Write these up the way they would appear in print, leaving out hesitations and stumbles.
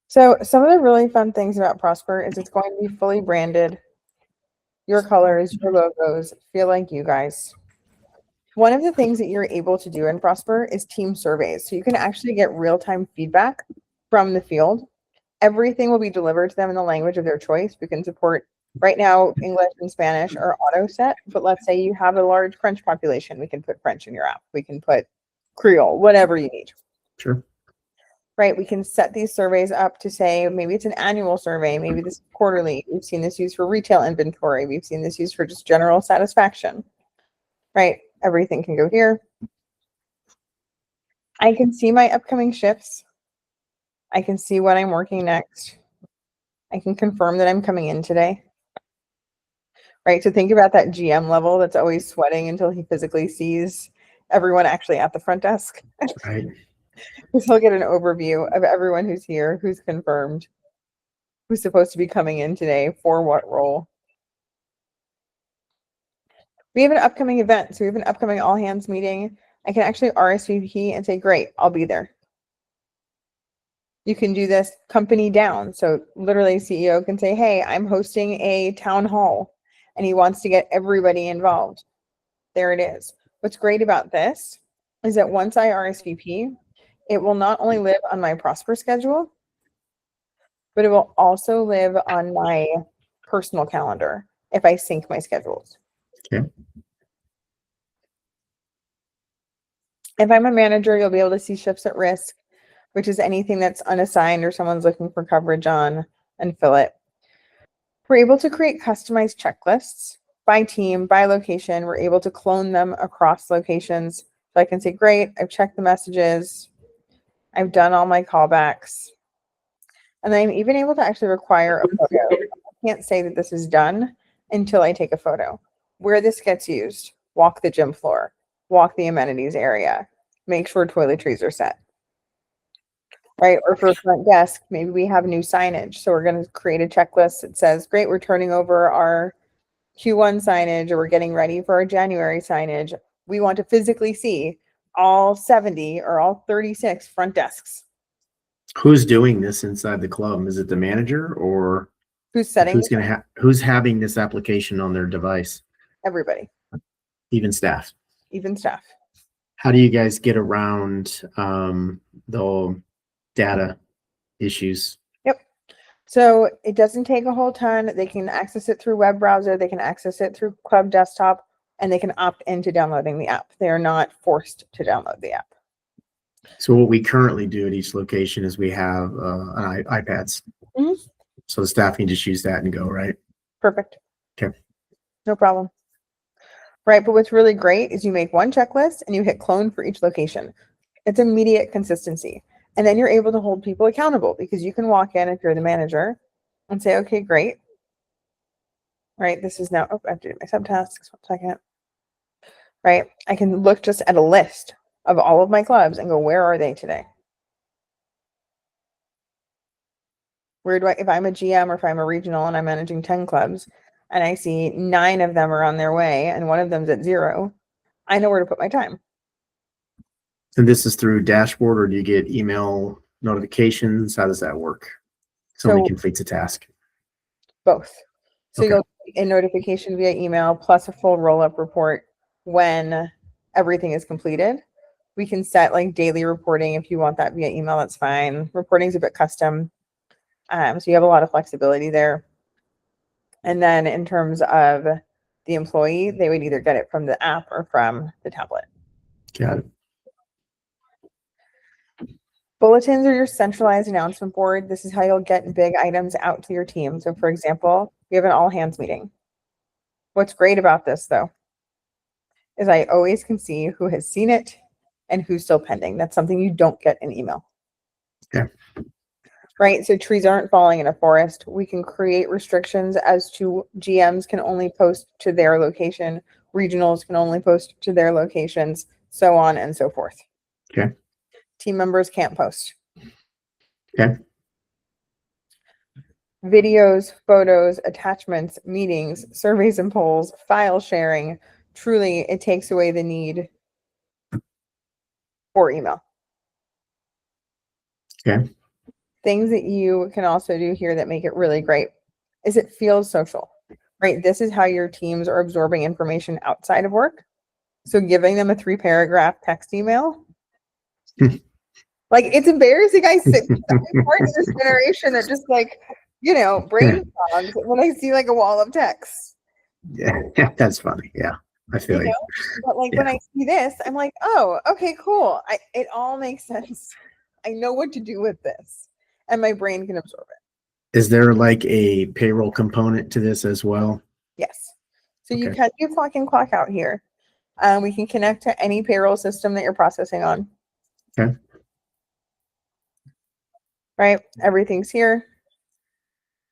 So some of the really fun things about Prospr is it's going to be fully branded. Your colors, your logos feel like you guys. One of the things that you're able to do in Prospr is team surveys. So you can actually get real-time feedback from the field. Everything will be delivered to them in the language of their choice. We can support right now English and Spanish are auto set, but let's say you have a large French population. We can put French in your app. We can put Creole, whatever you need. Sure. Right, we can set these surveys up to say maybe it's an annual survey, maybe this is quarterly. We've seen this used for retail inventory. We've seen this used for just general satisfaction. Right, everything can go here. I can see my upcoming shifts. I can see when I'm working next. I can confirm that I'm coming in today. Right, so think about that GM level that's always sweating until he physically sees everyone actually at the front desk. Right. Because he'll get an overview of everyone who's here, who's confirmed, who's supposed to be coming in today, for what role. We have an upcoming event, so we have an upcoming all hands meeting. I can actually RSVP and say, great, I'll be there. You can do this company down. So literally CEO can say, hey, I'm hosting a town hall and he wants to get everybody involved. There it is. What's great about this is that once I RSVP, it will not only live on my Prospr schedule, but it will also live on my personal calendar if I sync my schedules. Okay. If I'm a manager, you'll be able to see shifts at risk, which is anything that's unassigned or someone's looking for coverage on, and fill it. We're able to create customized checklists by team, by location. We're able to clone them across locations. So I can say, great, I've checked the messages. I've done all my callbacks. And I'm even able to actually require a photo. I can't say that this is done until I take a photo. Where this gets used, walk the gym floor, walk the amenities area, make sure toiletries are set. Right, or for front desk, maybe we have new signage. So we're going to create a checklist that says, great, we're turning over our Q1 signage, or we're getting ready for our January signage. We want to physically see all 70 or all 36 front desks. Who's doing this inside the club? Is it the manager, or Who's setting? Who's having this application on their device? Everybody. Even staff. Even staff. How do you guys get around the data issues? Yep. So it doesn't take a whole ton. They can access it through web browser. They can access it through Club Desktop, and they can opt into downloading the app. They are not forced to download the app. So what we currently do at each location is we have iPads. Mm-hmm. So the staff can just use that and go, right? Perfect. Okay. No problem. Right, but what's really great is you make one checklist and you hit clone for each location. It's immediate consistency. And then you're able to hold people accountable because you can walk in if you're the manager and say, okay, great. Right, this is now, oh, I have to do my subtasks, 1 second. Right, I can look just at a list of all of my clubs and go, where are they today? Where do I, if I'm a GM or if I'm a regional and I'm managing 10 clubs and I see 9 of them are on their way and one of them's at 0, I know where to put my time. And this is through dashboard, or do you get email notifications? How does that work? Somebody completes a task. Both. So Okay. you'll get a notification via email plus a full roll-up report when everything is completed. We can set like daily reporting if you want that via email, that's fine. Reporting is a bit custom. So you have a lot of flexibility there. And then in terms of the employee, they would either get it from the app or from the tablet. Got it. Bulletins are your centralized announcement board. This is how you'll get big items out to your team. So for example, we have an all hands meeting. What's great about this though, is I always can see who has seen it and who's still pending. That's something you don't get in email. Okay. Right, so trees aren't falling in a forest. We can create restrictions as to GMs can only post to their location, regionals can only post to their locations, so on and so forth. Okay. Team members can't post. Okay. Videos, photos, attachments, meetings, surveys and polls, file sharing. Truly, it takes away the need for email. Okay. Things that you can also do here that make it really great is it feels social, right? This is how your teams are absorbing information outside of work. So giving them a 3-paragraph text email, like it's embarrassing. I'm part of this generation that just like, brain fogs when I see like a wall of text. Yeah, that's funny. Yeah, I feel you. But like when I see this, I'm like, oh, okay, cool. It all makes sense. I know what to do with this, and my brain can absorb it. Is there like a payroll component to this as well? Yes. So you Okay. can do clock in, clock out here. We can connect to any payroll system that you're processing on. Okay. Right? Everything's here.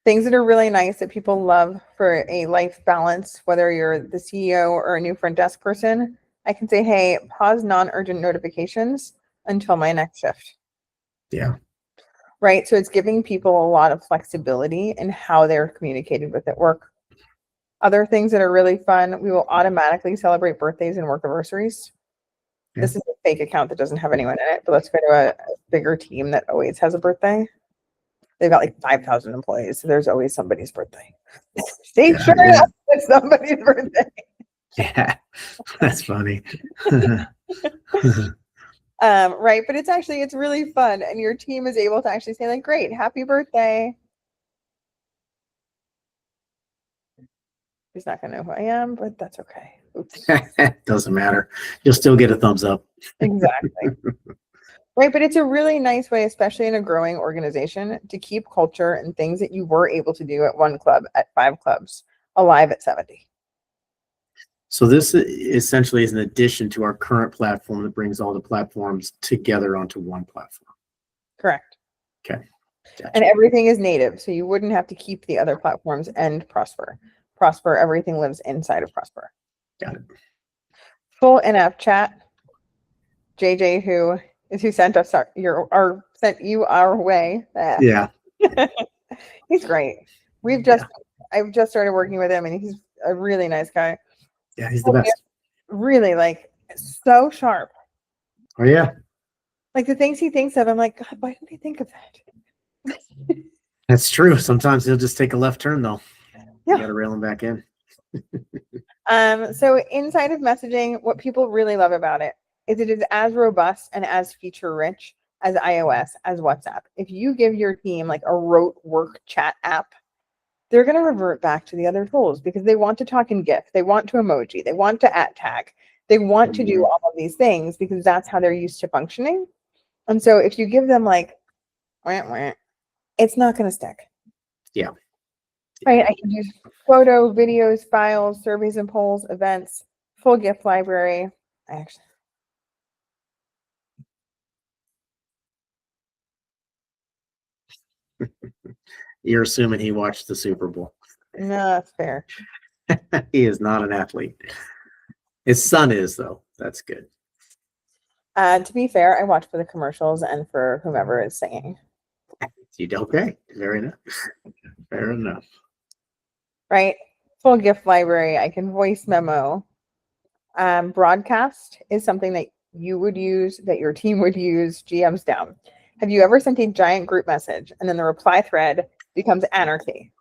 Things that are really nice that people love for a life balance, whether you're the CEO or a new front desk person, I can say, hey, pause non-urgent notifications until my next shift. Yeah. Right? So it's giving people a lot of flexibility in how they're communicated with at work. Other things that are really fun, we will automatically celebrate birthdays and work anniversaries. Yeah. This is a fake account that doesn't have anyone in it, but let's go to a bigger team that always has a birthday. They've got like 5,000 employees, so there's always somebody's birthday. See, Yeah, sure yeah. enough, it's somebody's birthday. Yeah, that's funny. Right, but it's really fun, and your team is able to actually say like, "Great, happy birthday." He's not gonna know who I am, but that's okay. Oops. Doesn't matter. You'll still get a thumbs up. Exactly. Right, but it's a really nice way, especially in a growing organization, to keep culture and things that you were able to do at one club, at 5 clubs, alive at 70. So this essentially is an addition to our current platform that brings all the platforms together onto one platform. Correct. Okay. Gotcha. And everything is native, so you wouldn't have to keep the other platforms and Prospr, everything lives inside of Prospr. Got it. Full NF chat. JJ, who sent us sent you our way. Yeah. He's great. I've just started working with him, and he's a really nice guy. Yeah, he's the best. Really, like, so sharp. Oh yeah. Like the things he thinks of, I'm like, God, why didn't he think of that? That's true. Sometimes he'll just take a left turn though. Yeah. You gotta reel him back in. So inside of messaging, what people really love about it is as robust and as feature rich as iOS, as WhatsApp. If you give your team like a rote work chat app, they're going to revert back to the other tools because they want to talk in GIF, they want to emoji, they want to @tag, they want to do all of these things because that's how they're used to functioning. And so if you give them like, it's not going to stick. Yeah. Right, I can use photo, videos, files, surveys and polls, events, full GIF library. You're assuming he watched the Super Bowl. No, that's fair. He is not an athlete. His son is though. That's good. To be fair, I watch for the commercials and for whomever is singing. Okay, very nice. Fair enough. Right, full GIF library. I can voice memo. Broadcast is something that you would use, that your team would use. GM's down. Have you ever sent a giant group message and then the reply thread becomes anarchy?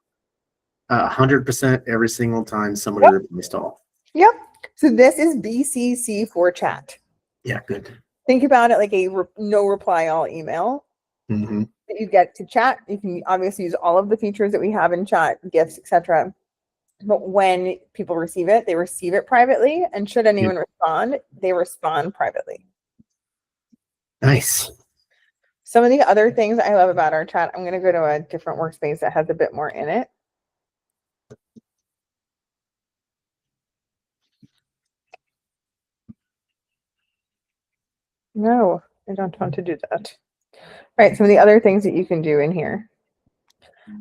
100% every single time somebody replaced all. Yep. So this is BCC for chat. Yeah, good. Think about it like a no reply all email. Mm-hmm. That you get to chat. You can obviously use all of the features that we have in chat, GIFs, etc. But when people receive it, they receive it privately. And should anyone respond, they respond privately. Nice. Some of the other things I love about our chat, I'm going to go to a different workspace that has a bit more in it. No, I don't want to do that. All right, some of the other things that you can do in here.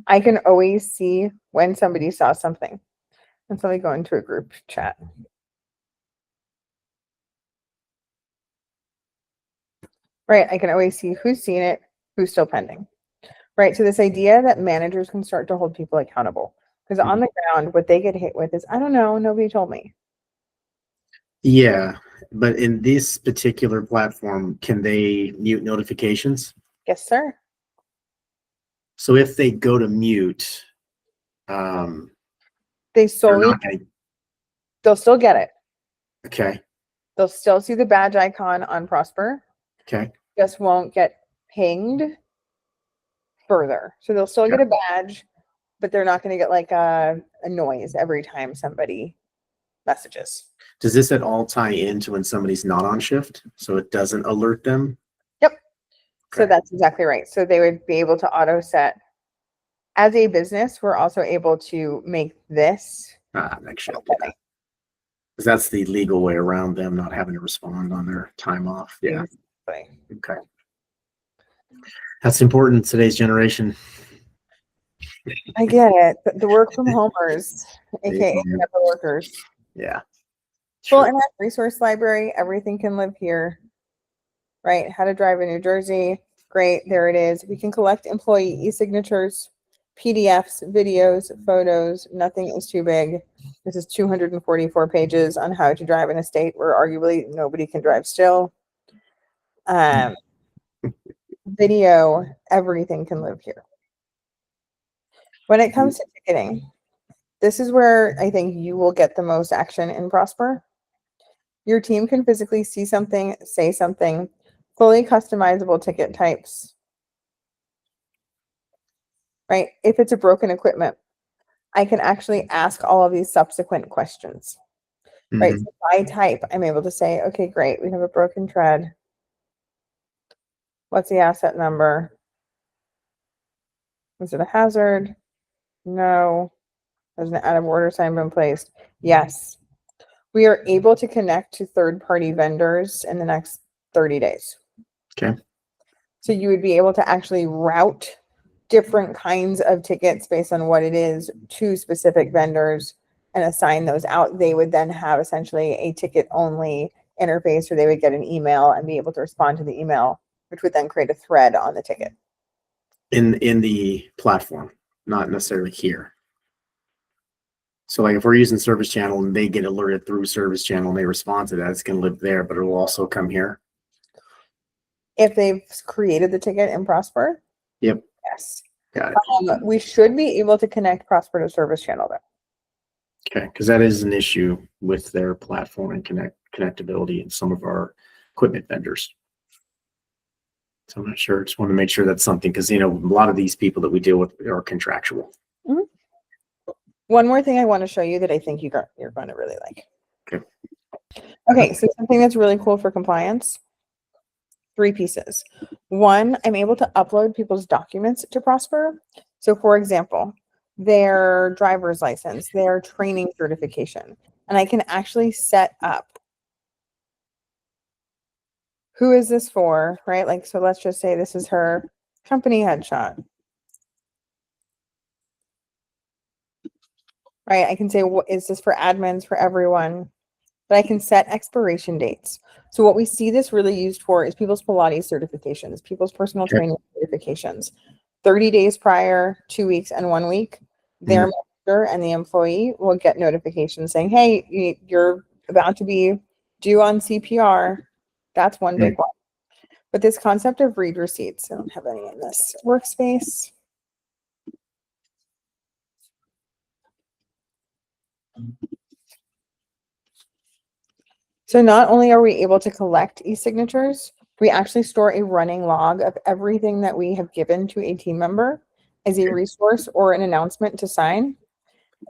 I can always see when somebody saw something. And so I go into a group chat. Right, I can always see who's seen it, who's still pending. Right, so this idea that managers can start to hold people accountable. Because on the ground, what they get hit with is, I don't know, nobody told me. Yeah, but in this particular platform, can they mute notifications? Yes, sir. So if they go to mute, They they're solely, not gonna, they'll still get it. okay, They'll still see the badge icon on Prospr, okay, just won't get pinged further. So they'll still get a badge, but they're not going to get like a noise every time somebody messages. does this at all tie into when somebody's not on shift, so it doesn't alert them? Yep. So Okay. that's exactly right. So they would be able to auto set. As a business, we're also able to make this. Make sure I'll do that. Because that's the legal way around them not having to respond on their time off. Yeah. Exactly. Okay. That's important in today's generation. I get it. The work from homers, aka Yeah. never workers. Yeah. Full Sure. internet resource library, everything can live here. Right? How to drive in New Jersey. Great. There it is. We can collect employee e-signatures, PDFs, videos, photos. Nothing is too big. This is 244 pages on how to drive in a state where arguably nobody can drive still. Video, everything can live here. When it comes to ticketing, this is where I think you will get the most action in Prospr. Your team can physically see something, say something, fully customizable ticket types. Right? If it's a broken equipment, I can actually ask all of these subsequent questions. Right? So by type, I'm able to say, okay, great, we have a broken tread. What's the asset number? Is it a hazard? No. Has an out of order sign been placed? Yes. We are able to connect to third-party vendors in the next 30 days. Okay. So you would be able to actually route different kinds of tickets based on what it is to specific vendors and assign those out. They would then have essentially a ticket-only interface where they would get an email and be able to respond to the email, which would then create a thread on the ticket. In the platform, not necessarily here. So like if we're using Service Channel and they get alerted through Service Channel and they respond to that, it's going to live there, but it will also come here. If they've created the ticket in Prospr, Yep. yes. Got it. We should be able to connect Prospr to Service Channel though. Okay, because that is an issue with their platform and connectability and some of our equipment vendors. So I'm not sure. Just want to make sure that's something because a lot of these people that we deal with are contractual. Mm-hmm. One more thing I want to show you that I think you're going to really like. Okay. Okay, so something that's really cool for compliance. 3 pieces. 1, I'm able to upload people's documents to Prospr. So for example, their driver's license, their training certification, and I can actually set up who is this for, right? Like, so let's just say this is her company headshot. Right? I can say, what is this for admins, for everyone? But I can set expiration dates. So what we see this really used for is people's Pilates certifications, people's personal training certifications. 30 days prior, 2 weeks, and 1 week, their manager and the employee will get notifications saying, hey, you're about to be due on CPR. That's one big one. But this concept of read receipts, I don't have any in this workspace. So not only are we able to collect e-signatures, we actually store a running log of everything that we have given to a team member as a resource or an announcement to sign,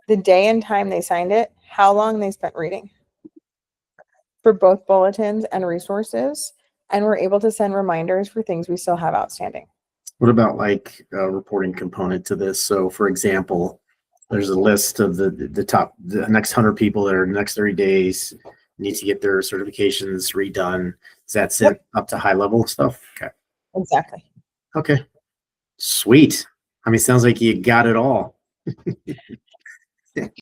the day and time they signed it, how long they spent reading for both bulletins and resources, and we're able to send reminders for things we still have outstanding. What about like a reporting component to this? So for example, there's a list of the next 100 people that are the next 30 days need to get their certifications redone. Is that sent up to high level stuff? Okay. Exactly. Okay. Sweet. I mean, sounds like you got it all.